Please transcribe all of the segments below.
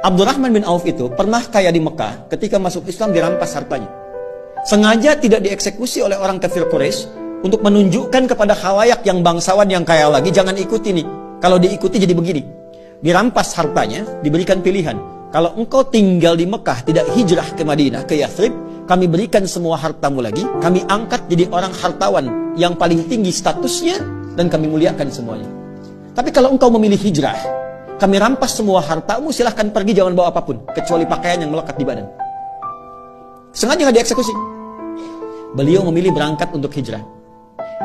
Abdurrahman bin Auf itu pernah kaya di Mekah, ketika masuk Islam dirampas hartanya. Sengaja tidak dieksekusi oleh orang kafir Quraisy untuk menunjukkan kepada khalayak yang bangsawan yang kaya lagi, jangan ikuti nih. Kalau diikuti jadi begini. Dirampas hartanya, diberikan pilihan. Kalau engkau tinggal di Mekah, tidak hijrah ke Madinah, ke Yathrib, kami berikan semua hartamu lagi, kami angkat jadi orang hartawan yang paling tinggi statusnya, dan kami muliakan semuanya. Tapi kalau engkau memilih hijrah, kami rampas semua hartamu, silahkan pergi, jangan bawa apapun, kecuali pakaian yang melekat di badan. Sengaja nggak dieksekusi. Beliau memilih berangkat untuk hijrah.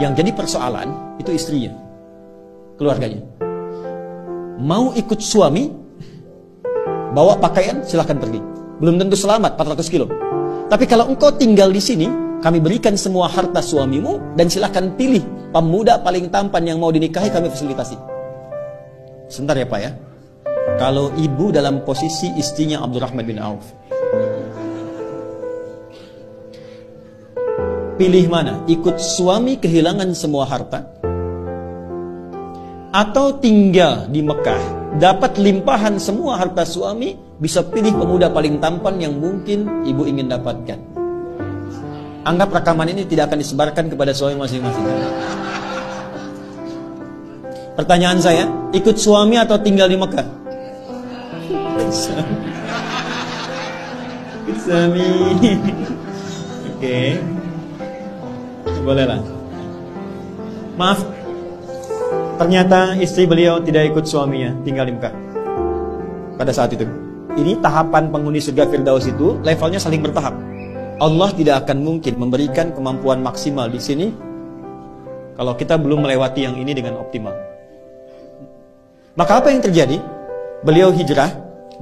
Yang jadi persoalan, itu istrinya, keluarganya. Mau ikut suami, bawa pakaian, silahkan pergi. Belum tentu selamat, 400 kilo. Tapi kalau engkau tinggal di sini, kami berikan semua harta suamimu, dan silahkan pilih pemuda paling tampan yang mau dinikahi, kami fasilitasi. Sebentar ya Pak ya. Kalau ibu dalam posisi istrinya Abdurrahman bin Auf, pilih mana? Ikut suami kehilangan semua harta, atau tinggal di Mekah, dapat limpahan semua harta suami, bisa pilih pemuda paling tampan yang mungkin ibu ingin dapatkan. Anggap rekaman ini tidak akan disebarkan kepada suami masing-masing. Pertanyaan saya, ikut suami atau tinggal di Mekah? Ikut suami. Oke. Bolehlah. Maaf, ternyata istri beliau tidak ikut suaminya, tinggal di Mekah pada saat itu. Ini tahapan penghuni surga Firdaus itu levelnya saling bertahap. Allah tidak akan mungkin memberikan kemampuan maksimal di sini kalau kita belum melewati yang ini dengan optimal. Maka apa yang terjadi? Beliau hijrah,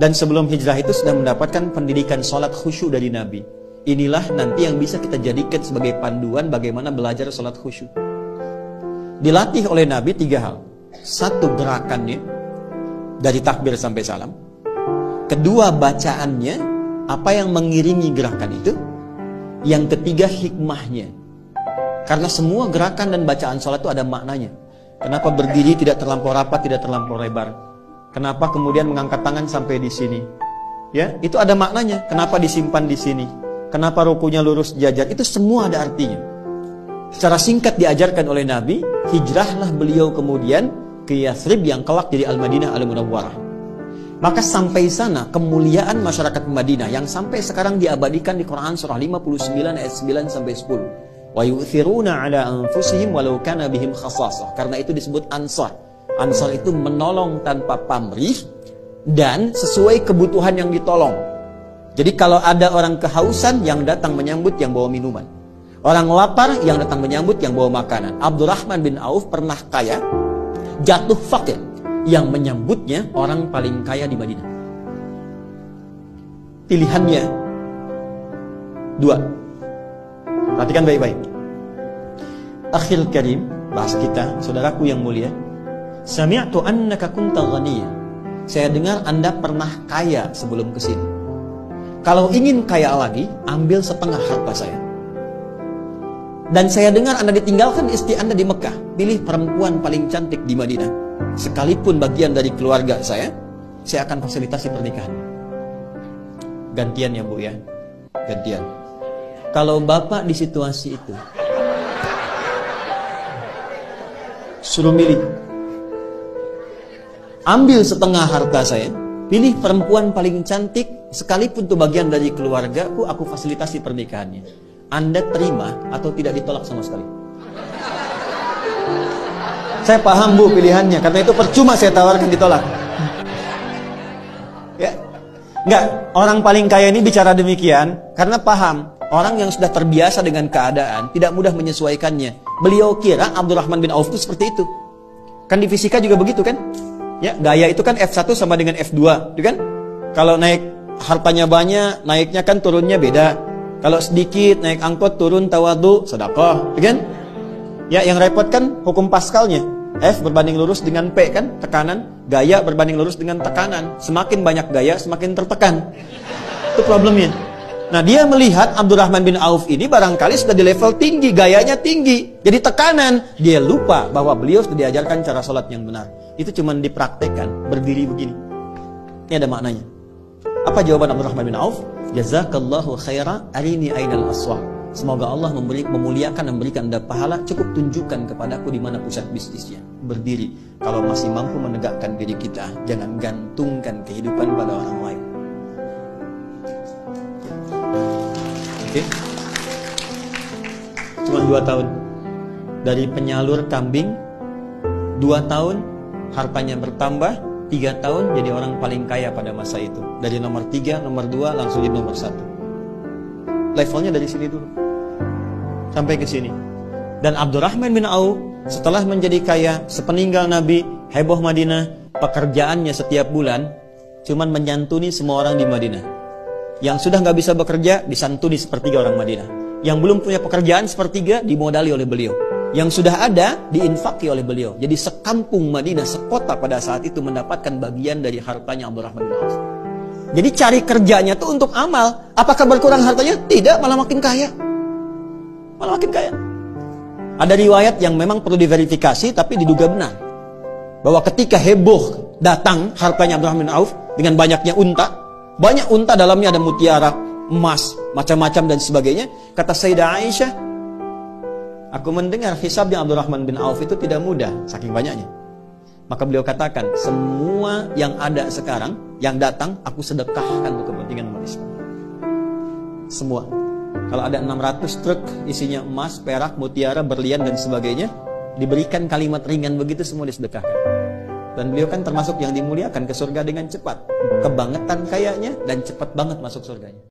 dan sebelum hijrah itu sudah mendapatkan pendidikan sholat khusyuk dari Nabi. Inilah nanti yang bisa kita jadikan sebagai panduan bagaimana belajar sholat khusyuk. Dilatih oleh Nabi 3 hal. 1, gerakannya dari takbir sampai salam. 2, bacaannya, apa yang mengiringi gerakan itu. Yang 3, hikmahnya. Karena semua gerakan dan bacaan sholat itu ada maknanya. Kenapa berdiri tidak terlampau rapat, tidak terlampau lebar? Kenapa kemudian mengangkat tangan sampai di sini? Ya, itu ada maknanya. Kenapa disimpan di sini? Kenapa rukunya lurus jajar? Itu semua ada artinya. Secara singkat diajarkan oleh Nabi, hijrahlah beliau kemudian ke Yathrib yang kelak jadi Al-Madinah Al-Munawwarah. Maka sampai sana kemuliaan masyarakat Madinah yang sampai sekarang diabadikan di Quran surah 59 ayat 9 sampai 10. Wa yu'thiruna 'ala anfusihim walau kana bihim khassasah. Karena itu disebut Ansar. Ansar itu menolong tanpa pamrih dan sesuai kebutuhan yang ditolong. Jadi kalau ada orang kehausan, yang datang menyambut yang bawa minuman. Orang lapar, yang datang menyambut yang bawa makanan. Abdurrahman bin Auf pernah kaya, jatuh fakir, yang menyambutnya orang paling kaya di Madinah. Pilihannya 2. Perhatikan baik-baik. Akhil karim, bahas kita, saudaraku yang mulia. Sami'tu annaka kunta ghaniya. Saya dengar Anda pernah kaya sebelum kesini. Kalau ingin kaya lagi, ambil setengah harta saya. Dan saya dengar Anda ditinggalkan istri Anda di Mekah. Pilih perempuan paling cantik di Madinah. Sekalipun bagian dari keluarga saya akan fasilitasi pernikahan. Gantian ya Bu ya. Gantian. Kalau Bapak di situasi itu, suruh milih. Ambil setengah harta saya, pilih perempuan paling cantik, sekalipun itu bagian dari keluargaku, aku fasilitasi pernikahannya. Anda terima atau tidak ditolak sama sekali? Saya paham Bu pilihannya, karena itu percuma saya tawarkan ditolak. Ya, enggak, orang paling kaya ini bicara demikian karena paham orang yang sudah terbiasa dengan keadaan tidak mudah menyesuaikannya. Beliau kira Abdurrahman bin Auf itu seperti itu. Kan di fisika juga begitu kan? Ya, gaya itu kan F1 sama dengan F2, gitu kan? Kalau naik hartanya banyak, naiknya kan turunnya beda. Kalau sedikit naik angkot turun tawadu, sedekah, kan? Ya, yang repot kan hukum Pascalnya. F berbanding lurus dengan P kan, tekanan. Gaya berbanding lurus dengan tekanan. Semakin banyak gaya, semakin tertekan. Itu problemnya. Nah, dia melihat Abdurrahman bin Auf ini barangkali sudah di level tinggi, gayanya tinggi. Jadi tekanan. Dia lupa bahwa beliau sudah diajarkan cara sholat yang benar. Itu cuma dipraktekkan, berdiri begini. Ini ada maknanya. Apa jawaban Abdurrahman bin Auf? Jazakallahu khaira arini ainal aswaq. Semoga Allah memuliakan dan memberikan Anda pahala. Cukup tunjukkan kepadaku di mana pusat bisnisnya. Berdiri. Kalau masih mampu menegakkan diri kita, jangan gantungkan kehidupan pada orang lain. Oke? Cuma 2 tahun. Dari penyalur kambing, 2 tahun hartanya bertambah, 3 tahun jadi orang paling kaya pada masa itu. Dari nomor 3, nomor 2 langsung jadi nomor 1. Levelnya dari sini dulu sampai ke sini. Dan Abdurrahman bin Auf setelah menjadi kaya, sepeninggal Nabi, heboh Madinah, pekerjaannya setiap bulan cuman menyantuni semua orang di Madinah. Yang sudah nggak bisa bekerja disantuni sepertiga orang Madinah. Yang belum punya pekerjaan sepertiga dimodali oleh beliau. Yang sudah ada diinfaki oleh beliau. Jadi sekampung Madinah, sekota pada saat itu mendapatkan bagian dari hartanya Abdurrahman bin Auf. Jadi cari kerjanya tuh untuk amal. Apakah berkurang hartanya? Tidak, malah makin kaya. Malah makin kaya. Ada riwayat yang memang perlu diverifikasi tapi diduga benar. Bahwa ketika heboh datang hartanya Abdurrahman bin Auf dengan banyaknya unta, banyak unta dalamnya ada mutiara, emas, macam-macam dan sebagainya. Kata Sayyidah Aisyah, aku mendengar hisabnya Abdurrahman bin Auf itu tidak mudah, saking banyaknya. Maka beliau katakan, semua yang ada sekarang, yang datang, aku sedekahkan untuk kepentingan umat Islam. Semua. Kalau ada 600 truk isinya emas, perak, mutiara, berlian dan sebagainya, diberikan kalimat ringan begitu semua disedekahkan. Dan beliau kan termasuk yang dimuliakan ke surga dengan cepat. Kebangetan kayanya dan cepat banget masuk surganya.